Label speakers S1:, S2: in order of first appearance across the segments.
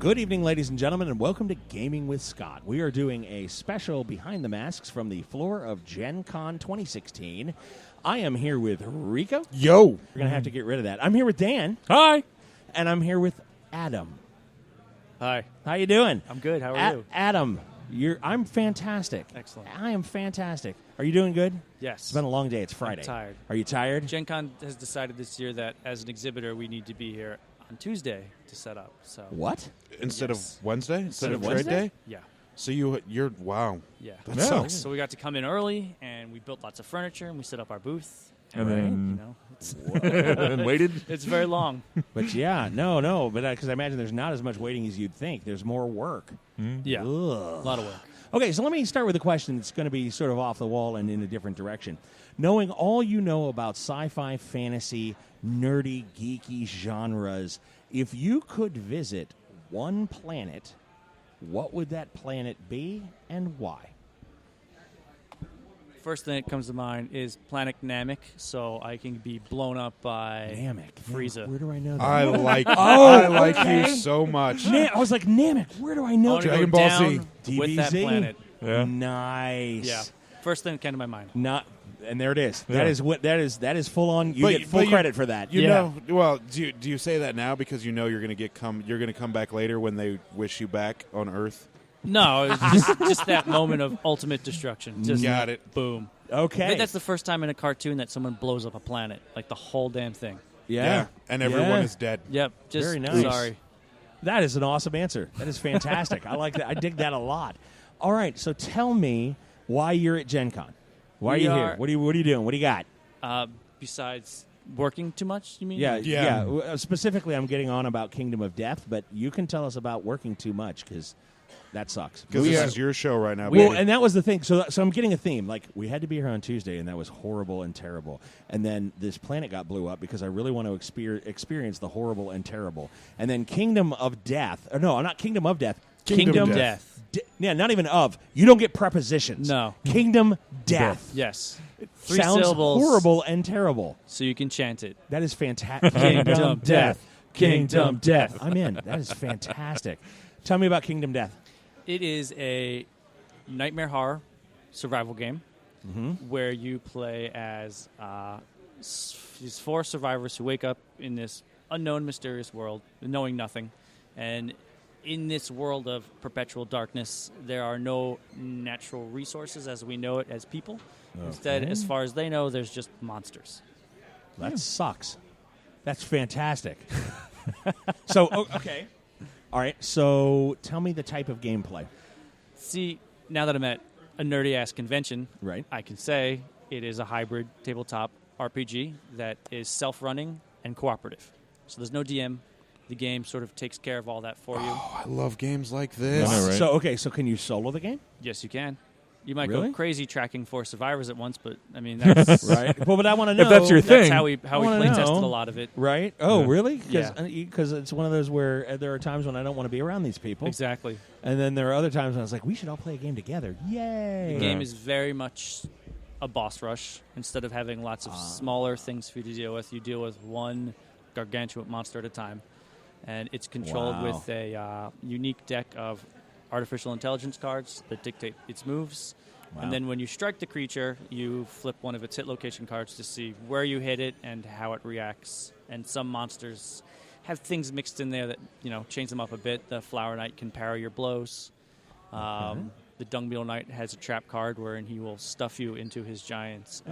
S1: Good evening, ladies and gentlemen, and welcome to Gaming with Scott. We are doing a special Behind the Masks from the floor of Gen Con 2016. I am here with Rico.
S2: Yo.
S1: We're going to have to get rid of that. I'm here with Dan.
S3: Hi.
S1: And I'm here with Adam.
S3: Hi.
S1: How you doing?
S3: I'm good. How are you?
S1: Adam, I'm fantastic.
S3: Excellent.
S1: I am fantastic. Are you doing good?
S3: Yes.
S1: It's been a long day. It's Friday.
S3: I'm tired.
S1: Are you tired?
S3: Gen Con has decided this year that as an exhibitor we need to be here on Tuesday to set up. So
S1: What?
S2: Instead
S3: Yes.
S2: of Wednesday? Instead of trade
S1: Wednesday?
S2: day?
S3: Yeah.
S2: So you're wow.
S3: Yeah.
S2: That
S4: Yeah.
S2: sucks.
S3: So we got to come in early and we built lots of furniture and we set up our booth.
S4: And then-
S3: it's,
S4: and waited.
S3: it's very long.
S1: But yeah, no, but because I imagine there's not as much waiting as you'd think. There's more work.
S3: Yeah.
S1: Ugh.
S3: A lot of work.
S1: Okay, so let me start with a question that's going to be sort of off the wall and in a different direction. Knowing all you know about sci-fi, fantasy, nerdy, geeky genres, if you could visit one planet, what would that planet be and why?
S3: First thing that comes to mind is Planet Namek, so I can be blown up by
S1: Namek.
S3: Frieza.
S1: Where do I know that?
S2: I like
S1: okay.
S2: you so much.
S1: I was like, Namek, where do I know
S3: I want to
S2: Dragon
S3: go
S2: Ball
S3: down
S2: Z.
S3: with that
S1: DBZ?
S3: planet.
S4: Yeah.
S1: Nice.
S3: Yeah. First thing that came to my mind.
S1: Not, and there it is.
S4: Yeah.
S1: That is full on. You
S2: But-
S1: get full
S2: but you-
S1: credit for that.
S2: You
S3: Yeah.
S2: know, well, do you say that now because you know you're going to come back later when they wish you back on Earth?
S3: No, it was just that moment of ultimate destruction. Just
S2: Got it.
S3: Boom.
S1: Okay.
S3: I think that's the first time in a cartoon that someone blows up a planet, like the whole damn thing.
S1: yeah.
S2: And everyone
S1: Yeah.
S2: is dead.
S3: Yep. Just
S1: Very nice.
S3: sorry.
S1: That is an awesome answer. That is fantastic. I like that. I dig that a lot. All right, so tell me why you're at Gen Con. Why are
S3: We
S1: you
S3: are-
S1: here? What are you doing? What do you got?
S3: Besides working too much, you mean?
S2: Yeah.
S1: Specifically, I'm getting on about Kingdom of Death, but you can tell us about working too much because that sucks.
S2: Because this is your show right now,
S1: Well,
S2: baby.
S1: and that was the thing. So I'm getting a theme. Like, we had to be here on Tuesday, and that was horrible and terrible. And then this planet got blew up because I really want to experience the horrible and terrible. And then Kingdom of Death. Or no, not Kingdom of Death.
S3: Kingdom Death.
S1: Yeah, not even of. You don't get prepositions.
S3: No.
S1: Kingdom Death.
S3: Yes. 3
S1: Sounds
S3: syllables.
S1: horrible and terrible.
S3: So you can chant it.
S1: That is fantastic.
S3: Kingdom Death. Kingdom Death.
S1: I'm in. That is fantastic. Tell me about Kingdom Death.
S3: It is a nightmare horror survival game where you play as these 4 survivors who wake up in this unknown, mysterious world, knowing nothing. And in this world of perpetual darkness, there are no natural resources as we know it as people. Instead, as far as they know, there's just monsters.
S1: That sucks. That's fantastic. So, okay. All right, so tell me the type of gameplay.
S3: See, now that I'm at a nerdy-ass convention,
S1: Right.
S3: I can say it is a hybrid tabletop RPG that is self-running and cooperative. So there's no DM. The game sort of takes care of all that for you.
S2: Oh, I love games like this.
S4: I know, right?
S1: So can you solo the game?
S3: Yes, you can. You might
S1: Really?
S3: go crazy tracking 4 survivors at once, but I mean that's
S1: Right. Well, but I want to know.
S4: If that's your
S3: that's
S4: thing.
S3: how we
S1: I wanna
S3: play tested
S1: know.
S3: a lot of it.
S1: Right? Oh,
S4: Yeah.
S1: really?
S3: Yeah.
S1: Because it's one of those where there are times when I don't want to be around these people.
S3: Exactly.
S1: And then there are other times when I was like, we should all play a game together. Yay.
S3: The game is very much a boss rush. Instead of having lots of smaller things for you to deal with, you deal with one gargantuan monster at a time. And it's controlled
S1: Wow.
S3: with a unique deck of artificial intelligence cards that dictate its moves.
S1: Wow.
S3: And then when you strike the creature, you flip one of its hit location cards to see where you hit it and how it reacts. And some monsters have things mixed in there that, change them up a bit. The Flower Knight can parry your blows. The Dung Beetle Knight has a trap card wherein he will stuff you into his giant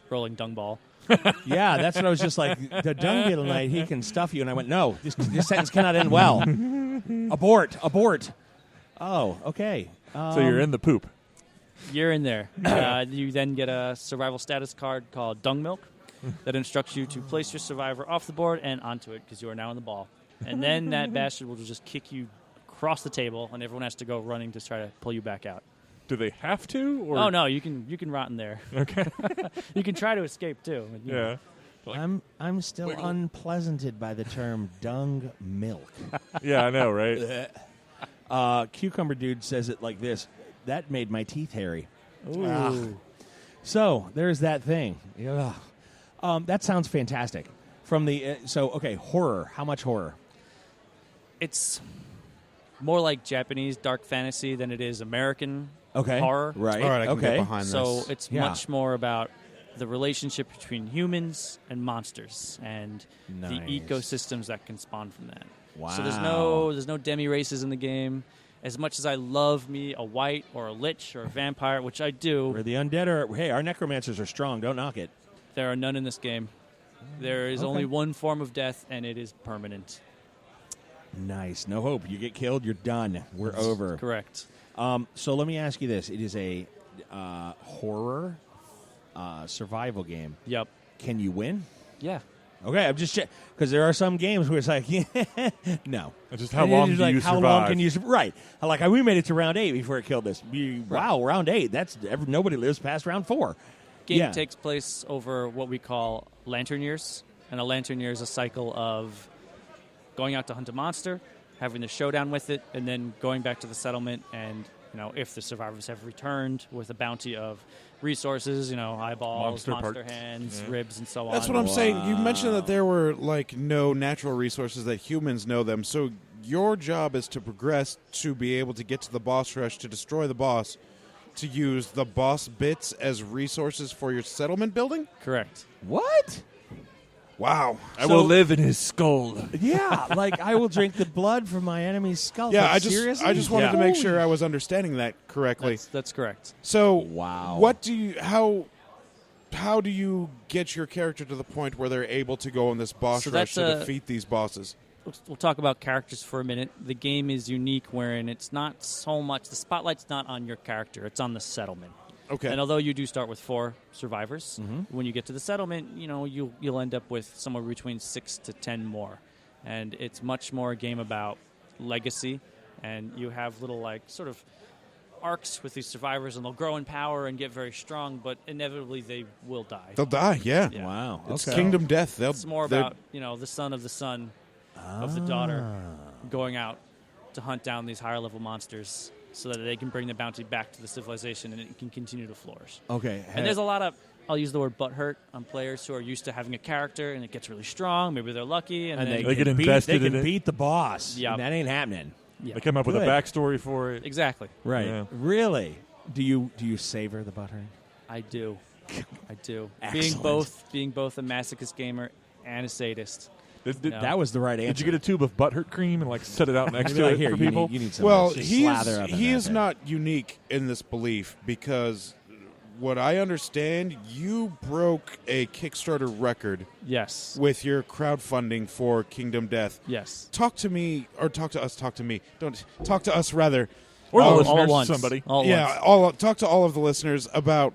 S3: rolling dung ball.
S1: Yeah, that's what I was just like. The Dung Beetle Knight, he can stuff you. And I went, no, this sentence cannot end well. Abort. Oh, okay.
S4: So you're in the poop.
S3: You're in there. You then get a survival status card called Dung Milk that instructs you to place your survivor off the board and onto it because you are now in the ball. And then that bastard will just kick you across the table, and everyone has to go running to try to pull you back out.
S4: Do they have to? Or?
S3: Oh no, you can rot in there.
S4: Okay.
S3: You can try to escape too.
S4: Yeah.
S1: I'm still unpleasanted by the term dung milk.
S4: Yeah, I know, right?
S1: Cucumber Dude says it like this. That made my teeth hairy.
S3: Ooh.
S1: So there's that thing. Yeah. That sounds fantastic. From the horror. How much horror?
S3: It's more like Japanese dark fantasy than it is American horror.
S1: Right.
S2: All right, I can get
S1: okay.
S2: behind
S3: So
S2: this.
S3: it's
S1: Yeah.
S3: much more about the relationship between humans and monsters and
S1: Nice.
S3: the ecosystems that can spawn from that.
S1: Wow.
S3: So there's no demi races in the game. As much as I love me a white or a lich or a vampire, which I do,
S1: Where the undead are. Hey, our necromancers are strong. Don't knock it.
S3: there are none in this game. There is only one form of death, and it is permanent.
S1: Nice. No hope. You get killed, you're done. We're over.
S3: Correct.
S1: So let me ask you this: it is a horror survival game.
S3: Yep.
S1: Can you win?
S3: Yeah.
S1: Okay, I'm just because there are some games where it's like, no.
S4: It's just how
S1: And
S4: long
S1: it's
S4: do
S1: like,
S4: you
S1: how
S4: survive?
S1: long can you right? Like we made it to round 8 before it killed us. Wow, round 8. That's nobody lives past round 4.
S3: Game
S1: Yeah.
S3: takes place over what we call lantern years, and a lantern year is a cycle of going out to hunt a monster, having the showdown with it, and then going back to the settlement. And if the survivors have returned with a bounty of resources, eyeballs,
S4: Monster
S3: monster
S4: parts.
S3: hands, ribs, and so on.
S2: That's what I'm saying. You mentioned that there were no natural resources that humans know them. So your job is to progress to be able to get to the boss rush to destroy the boss, to use the boss bits as resources for your settlement building.
S3: Correct.
S1: What?
S2: Wow.
S4: I will live in his skull.
S1: Yeah, like I will drink the blood from my enemy's skull.
S2: Yeah,
S1: Like,
S2: I
S1: seriously?
S2: just wanted to make sure I was understanding that correctly.
S3: That's correct.
S2: So,
S1: Wow.
S2: What do you how do you get your character to the point where they're able to go on this boss
S3: So
S2: rush to
S3: that's
S2: defeat these bosses?
S3: We'll talk about characters for a minute. The game is unique wherein it's not so much, the spotlight's not on your character, it's on the settlement.
S2: Okay.
S3: And although you do start with 4 survivors, when you get to the settlement, you'll end up with somewhere between 6 to 10 more. And it's much more a game about legacy, and you have little sort of arcs with these survivors, and they'll grow in power and get very strong, but inevitably they will die.
S2: They'll die, yeah.
S3: Yeah.
S1: Wow.
S2: It's
S1: Okay.
S2: kingdom death.
S3: It's more about the son of the son of the daughter going out to hunt down these higher level monsters so that they can bring the bounty back to the civilization and it can continue to flourish.
S1: Okay.
S3: And there's a lot of, I'll use the word butthurt on players who are used to having a character and it gets really strong. Maybe they're lucky, and then
S4: They get
S1: can
S4: invested
S1: They
S4: in
S1: can
S4: it.
S1: beat the boss.
S3: Yep.
S1: And that ain't happening.
S3: yeah,
S4: They come up with a
S1: Good.
S4: backstory for it.
S3: exactly.
S1: Right.
S4: Yeah.
S1: Really? Do you savor the butter?
S3: I do. I do.
S1: Excellent.
S3: Being both a masochist gamer and a sadist. No.
S1: That was the right answer.
S4: Did you get a tube of butthurt cream and set it out next
S1: Maybe
S4: to
S1: like,
S4: it
S1: here,
S4: for people?
S1: You need some.
S2: Well,
S1: of this. Just
S2: he
S1: slather up in
S2: is
S1: that
S2: not unique in this belief because what I understand, you broke a Kickstarter record
S3: Yes.
S2: with your crowdfunding for Kingdom Death.
S3: Yes.
S2: Talk to me, or talk to us. Talk to me. Don't talk to us, rather.
S4: Or the
S3: all
S4: listeners,
S3: at once.
S4: somebody.
S3: All at
S2: Yeah,
S3: once.
S2: talk to all of the listeners about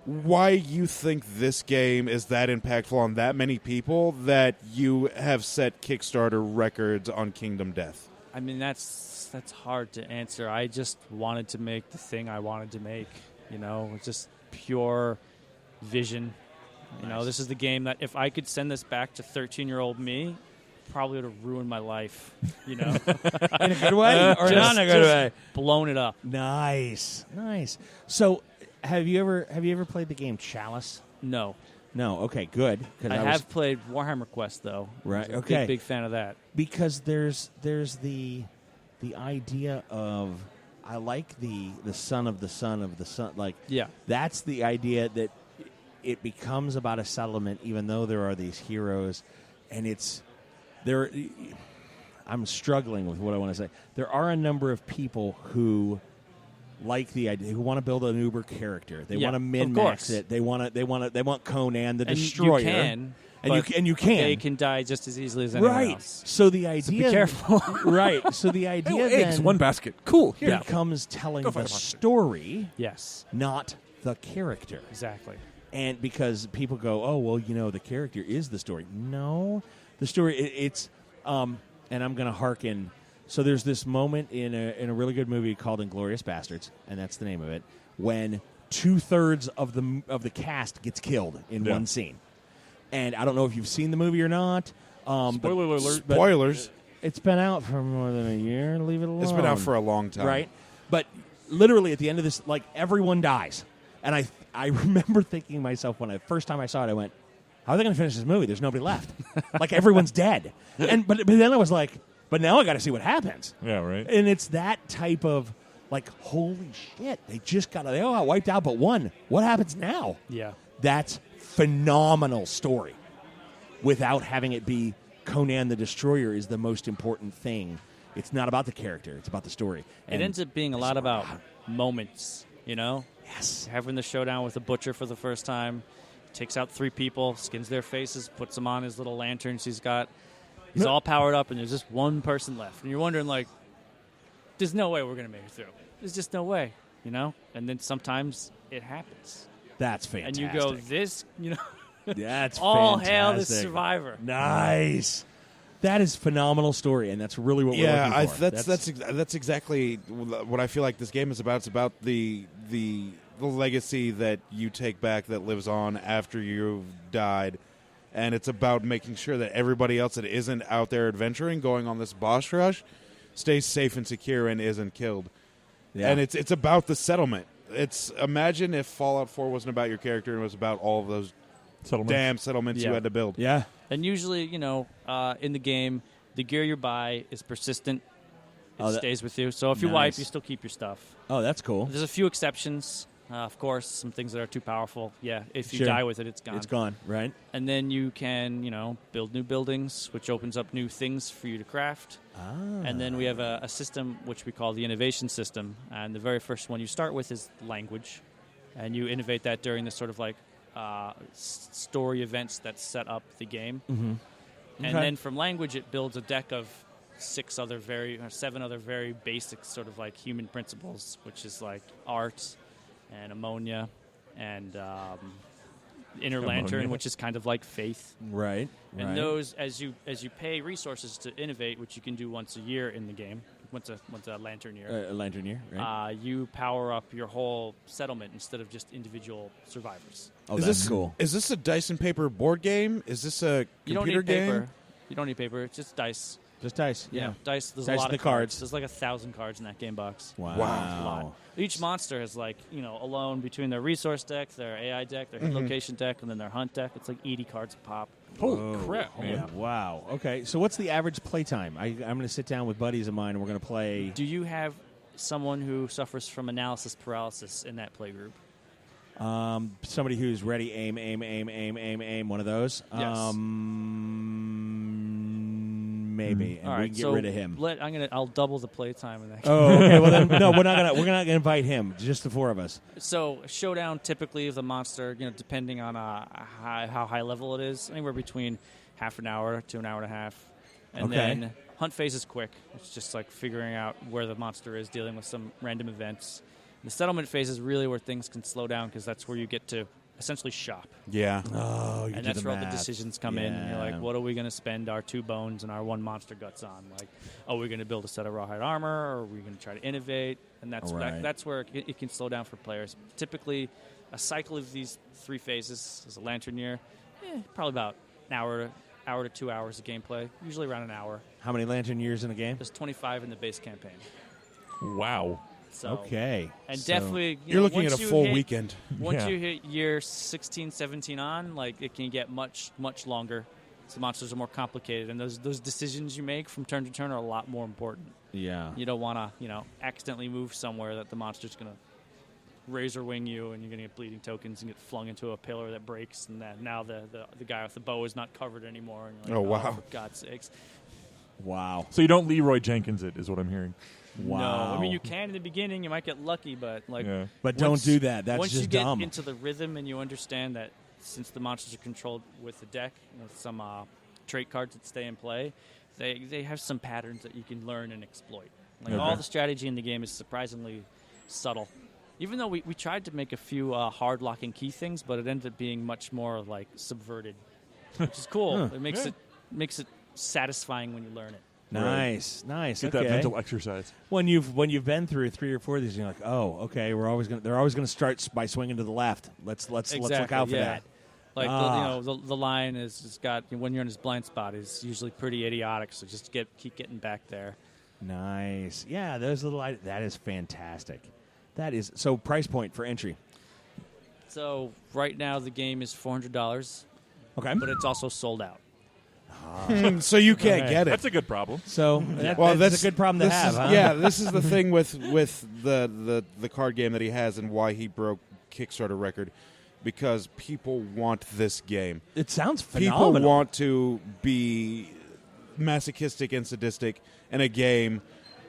S2: why you think this game is that impactful on that many people that you have set Kickstarter records on Kingdom Death.
S3: I mean, that's hard to answer. I just wanted to make the thing I wanted to make. It's just pure vision. This is the game that if I could send this back to 13-year-old me, probably would have ruined my life.
S1: in a good way or not in a good way.
S3: Blown it up.
S1: Nice. So, have you ever played the game Chalice?
S3: No.
S1: No. Okay. Good. 'Cause
S3: I
S1: was-
S3: have played Warhammer Quest though.
S1: Right,
S3: I'm a
S1: okay.
S3: Big fan of that.
S1: because there's the idea of I like the son of the son of the son. Like
S3: Yeah.
S1: that's the idea that it becomes about a settlement, even though there are these heroes, and it's there. I'm struggling with what I want to say. There are a number of people who like the idea, who want to build an Uber character. They
S3: Yeah,
S1: want to
S3: of
S1: min
S3: course.
S1: max it. They want Conan the
S3: And
S1: Destroyer.
S3: you can,
S1: and you can.
S3: They can die just as easily as anyone
S1: Right.
S3: else.
S1: So the
S3: So
S1: idea.
S3: be careful.
S1: Right. So the idea
S4: Eggs,
S1: then
S4: one basket. Cool. Here.
S1: becomes telling
S4: Go
S1: the
S4: fight a monster.
S1: story,
S3: Yes.
S1: not the character.
S3: Exactly.
S1: And because people go, oh well, the character is the story. No, the story it's and I'm going to hearken. So there's this moment in a really good movie called Inglourious Bastards, and that's the name of it, when 2/3 of the cast gets killed in
S4: Yeah.
S1: one scene. And I don't know if you've seen the movie or not.
S4: Spoiler alert.
S1: but
S2: Spoilers.
S1: it's been out for more than a year. Leave it alone.
S2: It's been out for a long time.
S1: Right? But literally at the end of this, everyone dies. And I remember thinking to myself when first time I saw it, I went, how are they going to finish this movie? There's nobody left. Everyone's dead. But then I was like, but now I got to see what happens.
S4: Yeah, right.
S1: And it's that type of like, holy shit, they all got wiped out but one. What happens now?
S3: Yeah.
S1: That's phenomenal story. Without having it be Conan the Destroyer is the most important thing. It's not about the character; it's about the story.
S3: It ends up being a lot about moments. You know,
S1: yes,
S3: having the showdown with the butcher for the first time, takes out 3 people, skins their faces, puts them on his little lanterns he's got. He's all powered up, and there's just one person left, and you're wondering like, there's no way we're gonna make it through. There's just no way, you know. And then sometimes it happens.
S1: That's fantastic.
S3: And you go, this, you know.
S1: That's
S3: all
S1: fantastic.
S3: hail the survivor.
S1: Nice. That is phenomenal story, and that's really what we're looking for.
S2: That's exactly what I feel like this game is about. It's about the legacy that you take back that lives on after you've died, and it's about making sure that everybody else that isn't out there adventuring, going on this boss rush, stays safe and secure and isn't killed. Yeah. And it's about the settlement. Imagine if Fallout 4 wasn't about your character and it was about all of those damn settlements you had to build.
S1: Yeah.
S3: And usually, you know, in the game, the gear you buy is persistent. It stays with you. So if you wipe, you still keep your stuff.
S1: Oh, that's cool.
S3: There's a few exceptions. Of course, some things that are too powerful. Yeah, if you die with it, it's gone.
S1: It's gone, right?
S3: And then you can, you know, build new buildings, which opens up new things for you to craft. And then we have a system which we call the innovation system. And the very first one you start with is language. And you innovate that during this sort of like story events that set up the game.
S1: Mm-hmm.
S3: And then from language, it builds a deck of 7 other very basic sort of like human principles, which is like art and ammonia and inner lantern, which is kind of like faith.
S1: Right.
S3: And those, as you pay resources to innovate, which you can do once a year in the game, once a lantern year.
S1: A lantern year, right?
S3: You power up your whole settlement instead of just individual survivors.
S1: Oh, that's cool.
S2: Is this a dice and paper board game? Is this a computer game?
S3: Paper. You don't need paper. It's just dice.
S1: Just dice. Yeah.
S3: Dice. There's
S1: dice
S3: a lot
S1: and
S3: of
S1: the cards.
S3: There's like 1,000 cards in that game box.
S1: Wow.
S3: A lot. Each monster has like, you know, alone between their resource deck, their AI deck, their hit location deck, and then their hunt deck. It's like 80 cards a pop.
S4: Holy crap, man.
S1: Yeah. Wow. Okay. So what's the average playtime? I'm going to sit down with buddies of mine and we're going to play.
S3: Do you have someone who suffers from analysis paralysis in that play group?
S1: Somebody who's ready, aim, one of those.
S3: Yes.
S1: Maybe, and
S3: all
S1: we
S3: right,
S1: can get rid of him.
S3: I'll double the playtime in that.
S1: Oh, okay. Well, then no, we're not gonna invite him. Just the 4 of us.
S3: So showdown typically of the monster, you know, depending on how high level it is, anywhere between half an hour to an hour and a half, and then hunt phase is quick. It's just like figuring out where the monster is, dealing with some random events. The settlement phase is really where things can slow down because that's where you get to essentially shop.
S2: Yeah.
S1: Oh,
S3: and that's where all the decisions come in. And you're like, what are we going to spend our 2 bones and our 1 monster guts on? Like, are we going to build a set of rawhide armor, or are we going to try to innovate? And that's that's where it can slow down for players. Typically, a cycle of these 3 phases is a lantern year, probably about an hour to 2 hours of gameplay, usually around an hour.
S1: How many lantern years in a game?
S3: There's 25 in the base campaign.
S4: Wow.
S3: So,
S1: okay.
S3: And definitely,
S2: you're looking at a full weekend.
S3: Once you hit year 16, 17 on, like it can get much, much longer. So monsters are more complicated, and those decisions you make from turn to turn are a lot more important.
S1: Yeah.
S3: You don't want to, accidentally move somewhere that the monster's going to razor wing you, and you're going to get bleeding tokens and get flung into a pillar that breaks, and then now the guy with the bow is not covered anymore. And you're like,
S2: wow.
S3: For God's sakes.
S1: Wow.
S4: So you don't Leroy Jenkins it, is what I'm hearing.
S1: Wow.
S3: No, I mean you can in the beginning. You might get lucky, but
S1: but don't do that. That's
S3: once
S1: just
S3: you get
S1: dumb.
S3: into the rhythm and you understand that since the monsters are controlled with the deck, with some trait cards that stay in play, they have some patterns that you can learn and exploit. Like all the strategy in the game is surprisingly subtle. Even though we tried to make a few hard lock and key things, but it ended up being much more like subverted, which is cool. It makes it satisfying when you learn it.
S1: Nice.
S4: Get that mental exercise.
S1: When you've been through 3 or 4 of these, you're like, oh, okay, they're always gonna start by swinging to the left. Let's look out for that.
S3: Like the line is got when you're in his blind spot is usually pretty idiotic. So just keep getting back there.
S1: Nice. Yeah, those little that is fantastic. That is so price point for entry.
S3: So right now the game is $400.
S1: Okay,
S3: but it's also sold out.
S2: So you can't
S1: Okay.
S2: get it.
S4: That's a good problem.
S1: So that's a good problem to
S2: this
S1: have,
S2: is-
S1: huh?
S2: Yeah, this is the thing with the card game that he has and why he broke Kickstarter record, because people want this game.
S1: It sounds
S2: People
S1: phenomenal.
S2: want to be masochistic and sadistic in a game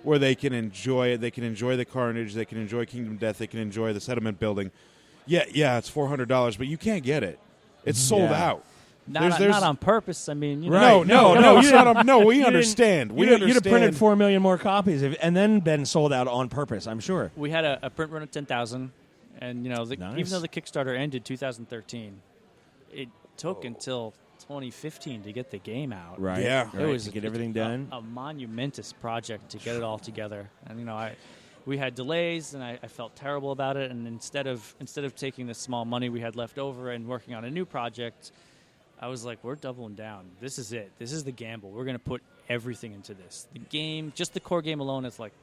S2: where they can enjoy it. They can enjoy the carnage. They can enjoy Kingdom Death. They can enjoy the settlement building. Yeah, it's $400, but you can't get it. It's sold
S1: Yeah.
S2: out.
S3: Not on purpose. I mean, you know,
S1: Right.
S2: No,
S1: No,
S2: it's
S1: you
S2: not
S1: didn't-
S2: no, we
S1: you didn't-
S2: understand. We
S1: You'd have
S2: understand.
S1: printed 4 million more copies and then been sold out on purpose, I'm sure.
S3: we had a print run of 10,000, and
S1: Nice.
S3: even though the Kickstarter ended 2013, it took until 2015 to get the game out.
S1: Right.
S2: Yeah.
S1: Right.
S3: It was
S1: to get everything done.
S3: a monumentous project to get it all together, and we had delays, and I felt terrible about it. And instead of taking the small money we had left over and working on a new project, I was like, we're doubling down. This is it. This is the gamble. We're going to put everything into this. The game, just the core game alone, is like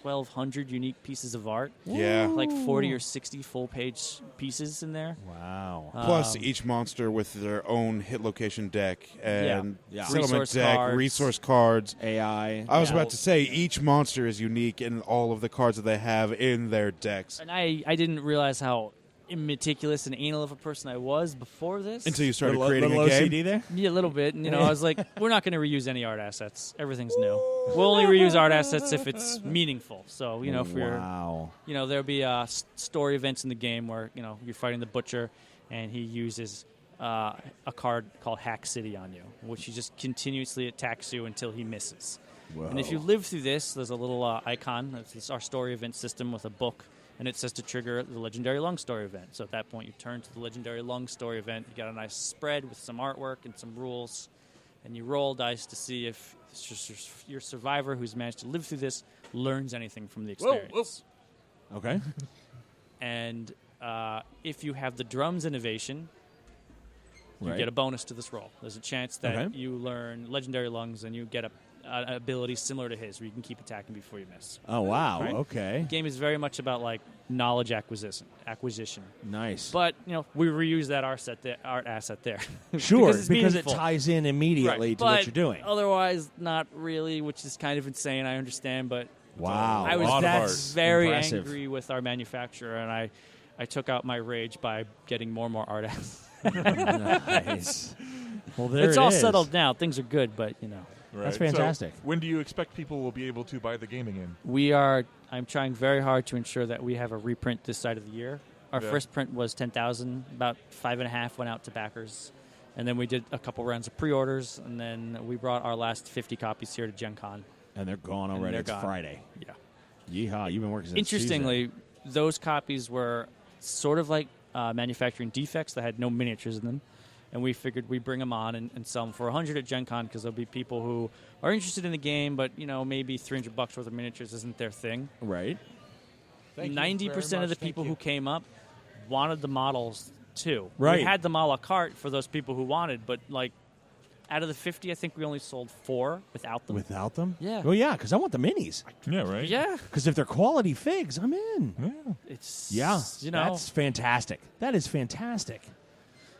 S3: 1,200 unique pieces of art.
S2: Yeah.
S3: Like 40 or 60 full-page pieces in there.
S1: Wow.
S2: Plus each monster with their own hit location deck and
S1: Yeah.
S2: settlement
S3: Resource
S2: deck,
S3: cards.
S2: resource cards.
S1: AI.
S2: I was
S3: Yeah.
S2: about to say each monster is unique in all of the cards that they have in their decks.
S3: And I didn't realize how meticulous and anal of a person I was before this.
S2: Until you started
S1: little
S2: creating a game.
S1: OCD there?
S3: Yeah, a little bit. And, I was like, we're not going to reuse any art assets. Everything's new. We'll only reuse art assets if it's meaningful. So, for your,
S1: Wow.
S3: there'll be story events in the game where, you're fighting the butcher and he uses a card called Hack City on you, which he just continuously attacks you until he misses.
S1: Whoa.
S3: And if you live through this, there's a little icon. It's our story event system with a book. And it says to trigger the Legendary Long Story event. So at that point, you turn to the Legendary Long Story event. You got a nice spread with some artwork and some rules. And you roll dice to see if your survivor who's managed to live through this learns anything from the experience.
S1: Okay.
S3: And if you have the drums innovation, you
S1: Right.
S3: get a bonus to this roll. There's a chance that
S1: Okay.
S3: you learn Legendary Lungs and you get an ability similar to his where you can keep attacking before you miss.
S1: Oh, wow.
S3: Right.
S1: Okay.
S3: The game is very much about like knowledge acquisition.
S1: Nice.
S3: But we reuse that art asset there.
S1: Sure,
S3: it's
S1: because it
S3: meaningful.
S1: ties in immediately
S3: Right.
S1: to what
S3: But
S1: you're doing.
S3: Otherwise, not really, which is kind of insane. I understand, but
S1: Wow.
S3: I was
S4: lot of art.
S3: very
S1: Impressive.
S3: angry with our manufacturer, and I took out my rage by getting more and more art assets.
S1: Nice. Well, there
S3: It's
S1: it
S3: all
S1: is.
S3: settled now. Things are good, but
S4: Right.
S1: That's
S4: So
S1: fantastic.
S4: when do you expect people will be able to buy the game again?
S3: I'm trying very hard to ensure that we have a reprint this side of the year. Our
S4: Yeah.
S3: first print was 10,000. About 5.5 went out to backers. And then we did a couple rounds of pre-orders, and then we brought our last 50 copies here to Gen Con.
S1: And they're gone
S3: And
S1: already.
S3: they're
S1: It's
S3: gone.
S1: Friday.
S3: Yeah.
S1: Yeehaw. You've been working since
S3: Interestingly, those copies were sort of like manufacturing defects that had no miniatures in them. And we figured we'd bring them on and sell them for 100 at Gen Con because there'll be people who are interested in the game, but, maybe $300 worth of miniatures isn't their thing.
S1: Tuesday. Right.
S3: 90% of the people who came up wanted the models, too.
S1: Right.
S3: We had them a la carte for those people who wanted, but, out of the 50, I think we only sold 4 without them.
S1: Without them?
S3: Yeah.
S1: Oh, yeah, because I want the minis.
S4: Yeah, right.
S3: Yeah.
S1: Because if they're quality figs, I'm in.
S4: Yeah.
S3: It's,
S1: Yeah.
S3: that's
S1: That's fantastic. That is fantastic.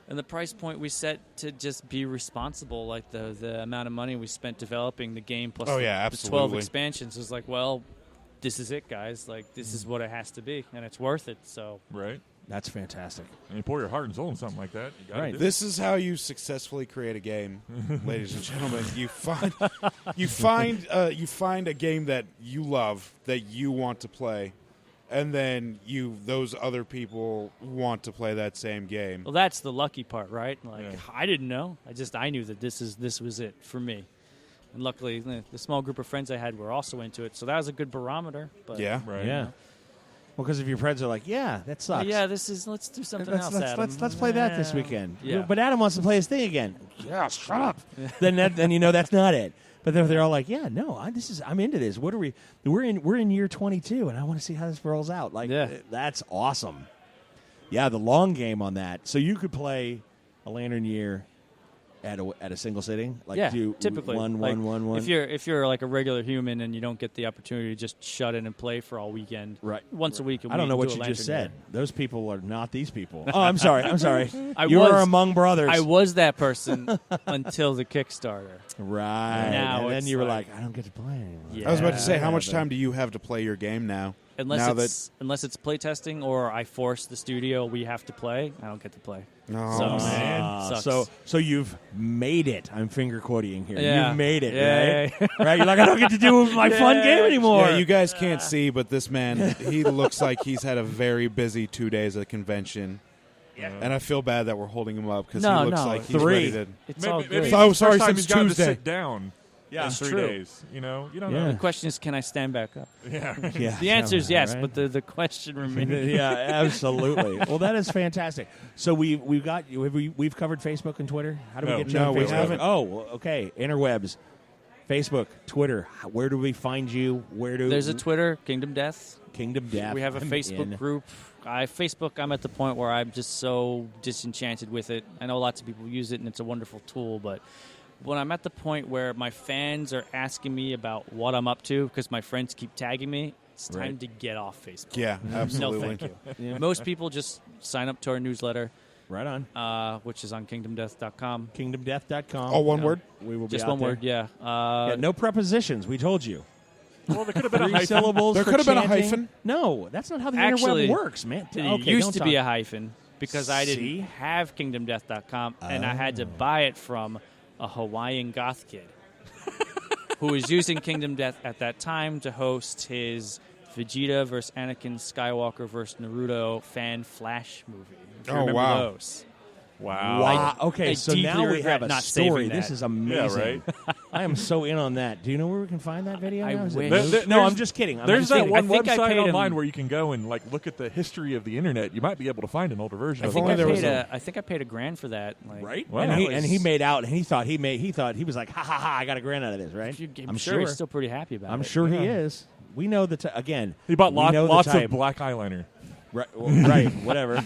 S3: And the price point we set to just be responsible, like the amount of money we spent developing the game plus
S2: Oh, yeah,
S3: the 12
S2: absolutely.
S3: expansions was like, well, this is it, guys. Like, this is what it has to be, and it's worth it. So
S4: Right.
S1: That's fantastic.
S4: And you pour your heart and soul in something like that. You gotta
S1: Right.
S4: do it.
S2: This is how you successfully create a game, ladies and gentlemen. You find a game that you love, that you want to play, and then those other people want to play that same game.
S3: well, that's the lucky part, right? Like,
S4: Yeah.
S3: I didn't know. I knew that this was it for me. And luckily, the small group of friends I had were also into it, so that was a good barometer. But
S2: Yeah.
S4: Right.
S1: Yeah. Well, because if your friends are like, yeah, that sucks.
S3: yeah, let's do something else. Adam.
S1: Let's play that this weekend.
S3: Yeah.
S1: But Adam wants to play his thing again. Yeah, shut up. then that's not it. But then they're all like, yeah, no, I'm into this. What are we? We're in year 22, and I want to see how this rolls out. Like,
S3: Yeah.
S1: that's awesome. Yeah, the long game on that. So you could play a Lantern Year at a single sitting? Like
S3: yeah,
S1: do
S3: typically.
S1: one.
S3: If you're like a regular human and you don't get the opportunity to just shut in and play for all weekend,
S1: Right.
S3: once a week.
S1: I don't know what you just said. Those people are not these people. Oh, I'm sorry. You
S3: was-
S1: are among brothers.
S3: I was that person until the Kickstarter.
S1: Right.
S3: Now
S1: and then
S3: it's
S1: you were
S3: like-
S1: like, I don't get to play anymore.
S3: Yeah.
S2: I was about to say, how
S1: Yeah,
S2: much
S1: but-
S2: time do you have to play your game now?
S3: Unless it's playtesting or I force the studio we have to play, I don't get to play.
S2: Oh,
S3: Sucks.
S2: man.
S3: Sucks.
S1: So you've made it. I'm finger quoting here.
S3: Yeah.
S1: You've made it,
S3: Yeah.
S1: right? Right? You're like, I don't get to do my fun game anymore.
S2: Yeah, you guys can't see, but this man, he looks like he's had a very busy 2 days at the convention.
S1: Yeah.
S2: And I feel bad that we're holding him up because
S3: No,
S2: he looks
S3: no,
S2: like he's
S1: 3.
S2: ready to...
S3: It's
S4: Maybe,
S3: all
S4: maybe
S3: good.
S4: it's
S2: Oh,
S4: the
S2: sorry,
S4: first time
S2: since
S4: he's gotten
S2: Tuesday.
S4: to sit down
S1: Yeah,
S4: in
S1: it's
S4: 3
S1: true.
S4: days. You know? You don't
S1: Yeah.
S3: The question is, can I stand back up?
S4: know. Yeah.
S1: Yeah.
S3: The answer is yes,
S1: Right?
S3: but the question remains.
S1: Yeah, absolutely. Well, that is fantastic. So we've covered Facebook and Twitter. How do we
S4: No.
S1: get you
S2: No,
S1: on
S2: we
S1: Facebook?
S2: haven't.
S1: Oh, well, okay. Interwebs, Facebook, Twitter. Where do we find you?
S3: There's a Twitter, Kingdom Death.
S1: Kingdom Death.
S3: We have a
S1: I'm
S3: Facebook
S1: in.
S3: group. Facebook, I'm at the point where I'm just so disenchanted with it. I know lots of people use it, and it's a wonderful tool, but when I'm at the point where my fans are asking me about what I'm up to because my friends keep tagging me, it's time
S1: Right.
S3: to get off Facebook.
S2: Yeah, absolutely.
S3: No, thank you.
S1: Yeah.
S3: Most people just sign up to our newsletter,
S1: Right on.
S3: which is on kingdomdeath.com.
S1: Kingdomdeath.com.
S2: Oh, one word?
S1: We will be
S3: Just
S1: out
S3: one
S1: there.
S3: word, yeah.
S1: Yeah, no prepositions. We told you.
S4: Well, there could have been a
S1: 3
S4: hyphen.
S1: syllables.
S2: There
S1: for
S2: could have been a
S1: chanting.
S2: hyphen.
S1: No, that's not how the
S3: Actually,
S1: interweb works, man.
S3: It
S1: Okay,
S3: used
S1: don't
S3: to
S1: talk.
S3: be a hyphen because I
S1: See?
S3: didn't have kingdomdeath.com, and I had to buy it from a Hawaiian goth kid who was using Kingdom Death at that time to host his Vegeta versus Anakin Skywalker versus Naruto fan flash movie. If you
S2: Oh,
S3: remember
S2: wow.
S3: those.
S4: Wow.
S1: Wow. Okay,
S3: I
S1: so
S3: deeply
S1: now we
S3: regret
S1: have a
S3: not
S1: story.
S3: saving
S1: This
S3: that.
S1: is amazing.
S4: Yeah,
S1: I am so in on that. Do you know where we can find that video?
S3: I
S1: now? Is it
S3: wish.
S1: moved?
S4: There-
S1: no,
S4: there's-
S1: I'm just kidding. I'm
S4: There's
S1: just
S4: that
S1: kidding.
S4: one
S3: I think I
S4: website
S3: paid him-
S4: online where you can go and like look at the history of the internet. You might be able to find an older version
S3: I
S4: of
S3: think
S2: only
S3: I
S2: there was
S3: paid
S2: a-
S3: I think I paid $1,000 for that. Like,
S1: Right?
S4: Wow.
S1: And he
S3: That was-
S1: made out, and he thought he was like, ha ha ha! I got $1,000 out of this, right?
S3: I'm sure he's still pretty happy about it.
S1: I'm sure he is. We know the again.
S4: He bought
S1: we know the
S4: lots
S1: type.
S4: of black eyeliner.
S1: Right, right, whatever.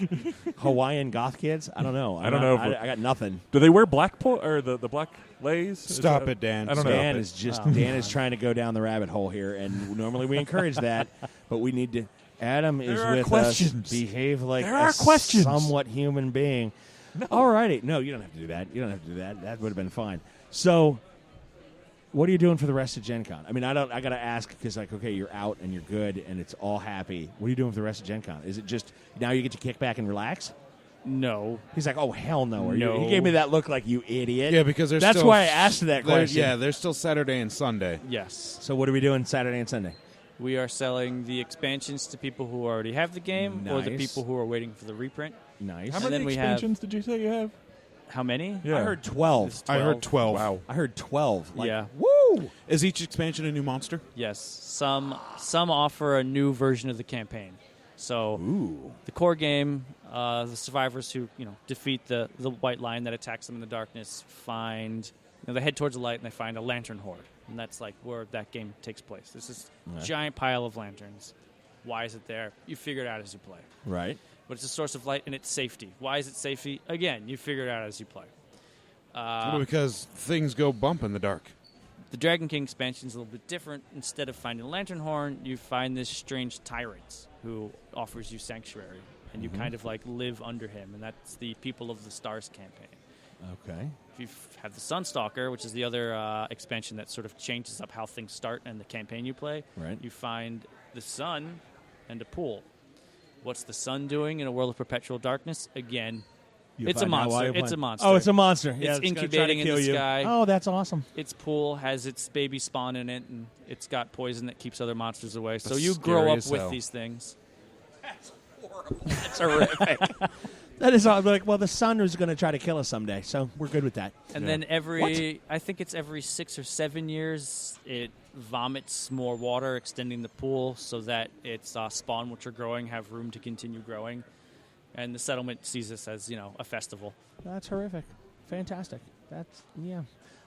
S1: Hawaiian goth kids? I don't know.
S4: I don't know,
S1: I
S4: but-
S1: got nothing.
S4: Do they wear black or the black lays? Is
S2: Stop
S4: that-
S2: it, Dan.
S4: I don't know.
S1: Dan is Dan is trying to go down the rabbit hole here, and normally we encourage that, but we need to. Adam is
S4: There are
S1: with
S4: questions.
S1: us. Behave like
S4: There
S1: a
S4: are questions.
S1: somewhat human being. All righty. No, you don't have to do that. You don't have to do that. That would have been fine. So, what are you doing for the rest of Gen Con? I mean, I got to ask because, like, okay, you're out and you're good and it's all happy. What are you doing for the rest of Gen Con? Is it just now you get to kick back and relax?
S3: No.
S1: He's like, oh, hell no. Are you?
S3: No.
S1: He gave me that look like, you idiot.
S2: Yeah, because there's
S1: That's
S2: still,
S1: why I asked that
S2: there's-
S1: question.
S2: Yeah, there's still Saturday and Sunday.
S3: Yes.
S1: So what are we doing Saturday and Sunday?
S3: We are selling the expansions to people who already have the game or the
S1: Nice.
S3: people who are waiting for the reprint.
S1: Nice.
S4: How
S3: And
S4: many
S3: then we have-
S4: expansions did you say you have?
S3: How many?
S4: Yeah.
S1: I heard 12.
S3: It's
S2: I heard 12.
S4: Wow.
S1: I heard 12. Like,
S3: Yeah.
S1: Woo!
S2: Is each expansion a new monster?
S3: Yes. Some offer a new version of the campaign. So
S1: Ooh.
S3: the core game, the survivors who defeat the white line that attacks them in the darkness find they head towards the light and they find a lantern horde, and that's like where that game takes place. This is a giant pile of lanterns. Why is it there? You figure it out as you play.
S1: Right.
S3: But it's a source of light and it's safety. Why is it safety? Again, you figure it out as you play.
S2: Because things go bump in the dark.
S3: The Dragon King expansion is a little bit different. Instead of finding a lantern horn, you find this strange tyrant who offers you sanctuary, and you kind of like live under him, and that's the People of the Stars campaign.
S1: Okay.
S3: If you have the Sunstalker, which is the other expansion that sort of changes up how things start and the campaign you play,
S1: Right.
S3: you find the sun and a pool. What's the sun doing in a world of perpetual darkness? Again, it's a
S1: find out why
S3: monster.
S1: you're
S3: It's a
S1: playing.
S3: monster.
S1: Oh, it's a monster. Yeah,
S3: It's
S1: gonna try to
S3: incubating in
S1: kill
S3: the
S1: you.
S3: sky.
S1: Oh, that's awesome.
S3: Its pool has its baby spawn in it, and it's got poison that keeps other monsters away. So
S4: That's
S3: you grow
S4: scary
S3: up
S4: as
S3: with
S4: hell.
S3: these things.
S1: That's horrific. That is all. Like, well, the sun is going to try to kill us someday, so we're good with that.
S3: And then I think it's every 6 or 7 years, it vomits more water, extending the pool so that its spawn, which are growing, have room to continue growing. And the settlement sees this as, a festival.
S1: That's horrific. Fantastic. That's, yeah.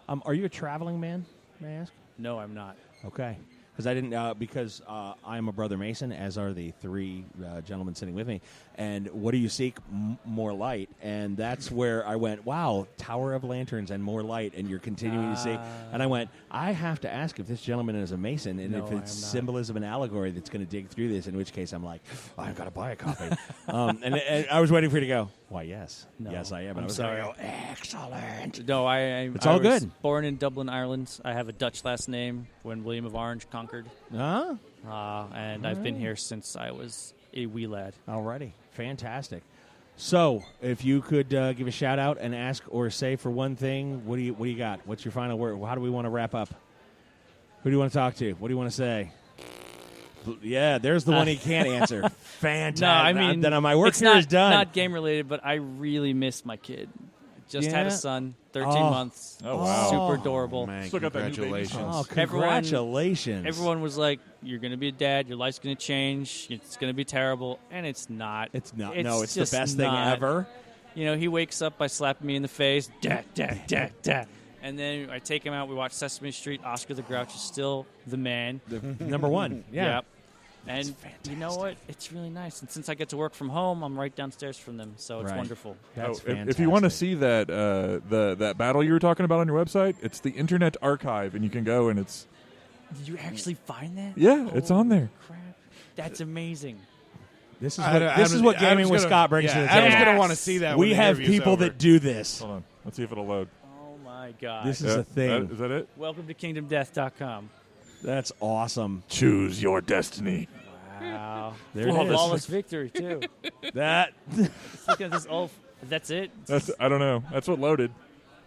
S1: Are you a traveling man, may I ask?
S3: No, I'm not.
S1: Okay. because I didn't because I am a brother Mason, as are the three gentlemen sitting with me. And what do you seek? More light. And that's where I went, wow, Tower of Lanterns and more light, and you're continuing to see. And I went, I have to ask if this gentleman is a Mason, and
S3: No,
S1: if it's
S3: I am not.
S1: symbolism and allegory that's going to dig through this, in which case I'm like, I've got to buy a copy. And I was waiting for you to go, why, yes.
S3: No,
S1: Yes, I am. And
S3: I'm
S1: I was
S3: sorry.
S1: going to go, excellent.
S3: No,
S1: It's
S3: I
S1: all
S3: was
S1: good.
S3: born in Dublin, Ireland. I have a Dutch last name when William of Orange conquered.
S1: Huh?
S3: And I've been here since I was a wee lad.
S1: Alrighty. Fantastic. So, if you could give a shout out and ask or say for one thing, what do you got? What's your final word? How do we want to wrap up? Who do you want to talk to? What do you want to say? Yeah, there's the one he can't answer. Fantastic.
S3: No, I mean,
S1: then my work
S3: it's
S1: here
S3: not,
S1: is done.
S3: not game related, but I really miss my kid. Just had
S1: Yeah?
S3: a son, 13
S1: Oh.
S3: months.
S4: Oh, wow.
S3: Super adorable.
S2: Oh, man,
S4: Still got that new baby
S2: congratulations.
S1: Oh,
S3: Everyone-
S1: congratulations.
S3: Everyone was like, "You're going to be a dad. Your life's going to change. It's going to be terrible," and it's not.
S1: It's not.
S3: It's
S1: No, it's the
S3: just
S1: best thing
S3: not.
S1: ever.
S3: You know, he wakes up by slapping me in the face, dad, dad, dad, dad. And then I take him out. We watch Sesame Street. Oscar the Grouch is still the man.
S1: Number one. Yeah.
S3: Yep. And you know what? It's really nice. And since I get to work from home, I'm right downstairs from them, so it's
S1: Right.
S3: wonderful.
S1: That's
S4: if you want to
S1: fantastic.
S4: see that that battle you were talking about on your website, it's the Internet Archive, and you can go and it's
S3: Did you actually find that?
S4: it's on there.
S3: Crap. That's amazing.
S1: This is
S2: I
S1: what,
S2: don't-
S1: this is what
S2: Adam's
S1: gaming with
S2: gonna-
S1: Scott brings
S2: yeah,
S1: to the
S2: Adam's
S1: table.
S2: going to want to see that when
S1: We
S2: the
S1: have
S2: interview's
S1: people
S2: over.
S1: that do this.
S4: Hold on, let's see if it'll load.
S3: Oh, my God.
S1: This is a thing.
S4: Is that it?
S3: Welcome to KingdomDeath.com.
S1: That's awesome.
S4: Choose your destiny.
S3: Wow.
S1: There it is.
S3: Flawless victory, too.
S1: That
S3: Just look at this. Oh, that's it?
S4: I don't know. That's what loaded.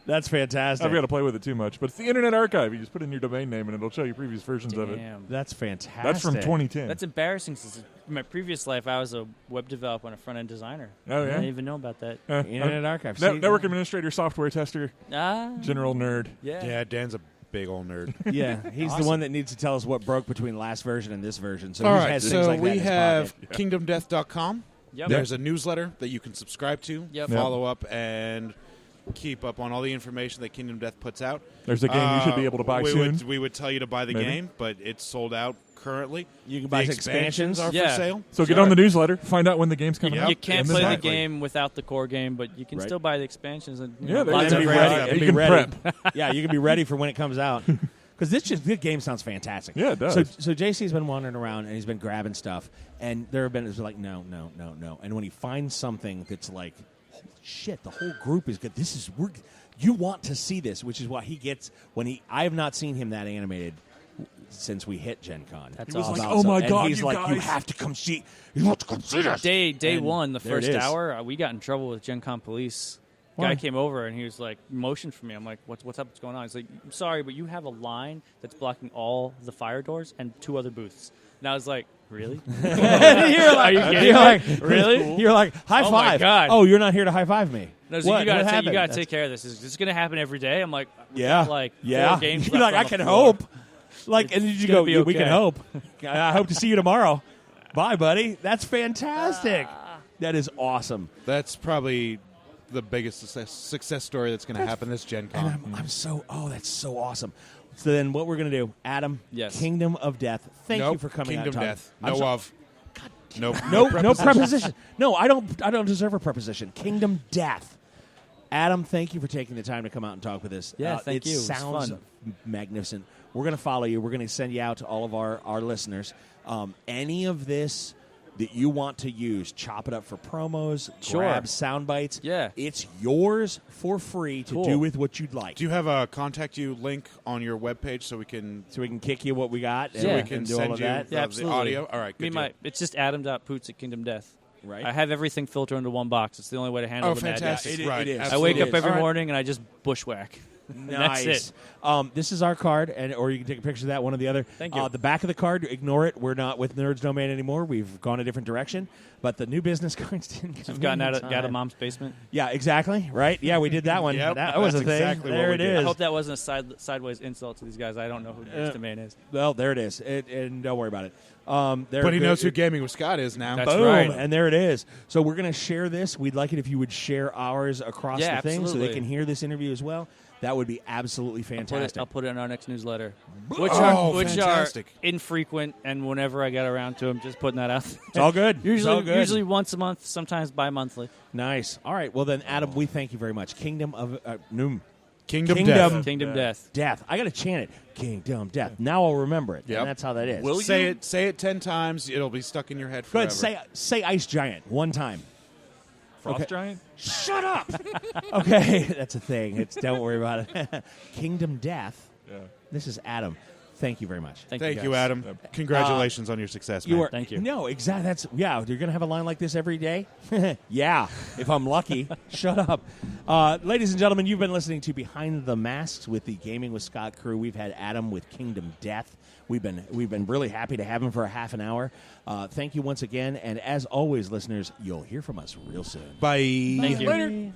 S1: that's fantastic.
S4: I've got to play with it too much, but it's the Internet Archive. You just put in your domain name and it'll show you previous versions of it.
S3: Damn.
S1: That's fantastic.
S4: That's from 2010.
S3: That's embarrassing since in my previous life I was a web developer and a front-end designer.
S4: Oh,
S3: I
S4: yeah?
S3: didn't even know about that.
S1: Internet Archive.
S4: Ne-
S1: See,
S4: network administrator, software tester,
S3: Ah.
S4: general nerd.
S3: Yeah.
S2: Yeah, Dan's a big old nerd.
S1: Yeah, he's
S3: Awesome.
S1: the one that needs to tell us what broke between last version and this version. So
S2: All
S1: he
S2: right,
S1: has things
S2: so
S1: like that
S2: we
S1: in his
S2: have
S1: pocket.
S2: kingdomdeath.com.
S3: Yep.
S2: There's a newsletter that you can subscribe to,
S3: Yep.
S2: follow up, and keep up on all the information that Kingdom Death puts out.
S4: There's a game you should be able to buy
S2: we
S4: soon.
S2: we would tell you to buy the
S4: Maybe.
S2: game, but it's sold out currently.
S1: You can buy
S2: the
S1: expansions.
S2: are
S3: Yeah.
S2: for sale.
S4: So get on the newsletter, find out when the game's coming
S2: Yep.
S4: out.
S3: You can't
S4: and then
S3: play
S4: buy
S3: the
S4: it.
S3: game without the core game, but you can
S1: Right.
S3: still buy the expansions. And,
S4: Yeah, there
S3: lots
S4: you
S3: of
S4: go.
S1: be
S3: variety.
S1: ready.
S4: Yeah,
S1: And
S4: you
S1: be
S4: can
S1: ready.
S4: prep.
S1: Yeah, you can be ready for when it comes out. Because this game sounds fantastic.
S4: Yeah, it does.
S1: So JC's been wandering around and he's been grabbing stuff, and there have been it's like no. And when he finds something that's like, holy shit, the whole group is good. You want to see this, which is what he gets when he. I have not seen him that animated since we hit Gen Con.
S3: That's
S4: He was
S3: awesome.
S4: like, "Oh my
S1: and
S4: God,
S1: he's
S4: you
S1: like, you
S4: guys."
S1: have to come see. You want to come see this.
S3: Day
S1: And
S3: one, the
S1: there it
S3: first
S1: is.
S3: hour, we got in trouble with Gen Con police.
S4: Why?
S3: Guy came over and he was like, motioned for me. I'm like, what's up? What's going on? He's like, I'm sorry, but you have a line that's blocking all the fire doors and 2 other booths. And I was like, really?
S1: you're like,
S3: kidding me? Really?
S1: You're like high
S3: Oh my
S1: five.
S3: God.
S1: Oh, you're not here to high five me.
S3: No, so
S1: What?
S3: you gotta,
S1: What happened?
S3: you gotta
S1: That's-
S3: take care of this. Is this gonna happen every day? I'm like, we
S1: Yeah,
S3: got like 4
S1: yeah.
S3: games
S1: You're
S3: left
S1: like,
S3: on
S1: I
S3: the
S1: can
S3: floor.
S1: hope. Like, and then you
S3: gonna
S1: go,
S3: be
S1: we can
S3: okay."
S1: hope. I hope to see you tomorrow. Bye, buddy. That's fantastic. That is awesome.
S2: That's probably the biggest success story that's going to happen this Gen Con.
S1: And I'm so, that's so awesome. So then what we're going to do, Adam,
S3: Yes.
S1: Kingdom of Death, thank
S2: Nope,
S1: you for coming
S2: Kingdom
S1: out. and
S2: Death.
S1: talking. I'm
S2: No
S1: so-
S2: of. Nope.
S1: No preposition. No, I don't deserve a preposition. Kingdom Death. Adam, thank you for taking the time to come out and talk with us.
S3: Yeah, thank
S1: it
S3: you. It was
S1: sounds
S3: fun.
S1: magnificent. We're going to follow you. We're going to send you out to all of our listeners. Any of this that you want to use, chop it up for promos,
S3: Sure.
S1: grab sound bites.
S3: Yeah.
S1: It's yours for free to
S3: Cool.
S1: do with what you'd like.
S2: Do you have a contact you link on your webpage so we can
S1: So we can kick you what we got and,
S3: Yeah.
S1: we
S2: we can
S1: do
S2: send
S1: all of
S2: you
S1: that.
S3: Yeah,
S2: the
S3: absolutely.
S2: audio? All right,
S3: I mean,
S2: good deal.
S3: it's just adam.poots at Kingdom Death.
S1: Right.
S3: I have everything filtered into one box. It's the only way to handle
S2: Oh,
S3: the madness.
S2: fantastic.
S1: Yeah, it-
S2: right.
S1: it is.
S3: I
S2: absolutely.
S3: wake up every
S1: All right.
S3: morning and I just bushwhack. And
S1: Nice.
S3: That's it.
S1: This is our card, or you can take a picture of that, one or the other.
S3: Thank you.
S1: The back of the card, ignore it. We're not with Nerds Domain anymore. We've gone a different direction. But the new business cards didn't come
S3: I've gotten
S1: in
S3: out
S1: time.
S3: of mom's basement.
S1: Yeah, exactly. Right? Yeah, we did that one.
S2: Yep,
S1: that was a
S2: that's
S1: thing.
S2: exactly what
S1: there
S2: we
S1: it
S2: did.
S1: is.
S3: I hope that wasn't a sideways insult to these guys. I don't know who Nerds Domain is.
S1: Well, there it is. And don't worry about it.
S2: But he knows who Gaming with Scott is now.
S3: That's
S1: Boom,
S3: right.
S1: and there it is. So we're going to share this. We'd like it if you would share ours across the thing so they
S3: absolutely.
S1: can hear this interview as well. That would be absolutely fantastic.
S3: I'll put it in our next newsletter,
S2: Oh,
S3: which
S2: fantastic.
S3: are infrequent, and whenever I get around to them, just putting that out.
S1: It's all good. It's all good.
S3: Usually once a month, sometimes bi-monthly.
S1: Nice. All right. Well, then, Adam, we thank you very much. Kingdom of
S2: Kingdom
S1: Kingdom.
S2: Death.
S3: Kingdom Death.
S1: Death. I got to chant it. Kingdom Death. Now I'll remember it.
S2: Yep.
S1: And that's how that is.
S4: Will
S2: Say it 10 times. It'll be stuck in your head forever.
S1: Good. Say Ice Giant one time.
S4: Frost
S1: Okay.
S4: Giant?
S1: Shut up. Okay, that's a thing. Don't worry about it. Kingdom Death.
S4: Yeah.
S1: This is Adam. Thank you very much.
S3: Thank
S2: Thank you,
S3: guys.
S2: Adam. Congratulations on your success, man.
S1: You are,
S3: Thank you.
S1: No, exactly. That's You're going to have a line like this every day. Yeah, if I'm lucky. Shut up, ladies and gentlemen. You've been listening to Behind the Masks with the Gaming with Scott crew. We've had Adam with Kingdom Death. We've been really happy to have him for a half an hour. Thank you once again, and as always, listeners, you'll hear from us real soon.
S2: Bye.
S3: Thank you.
S4: Later.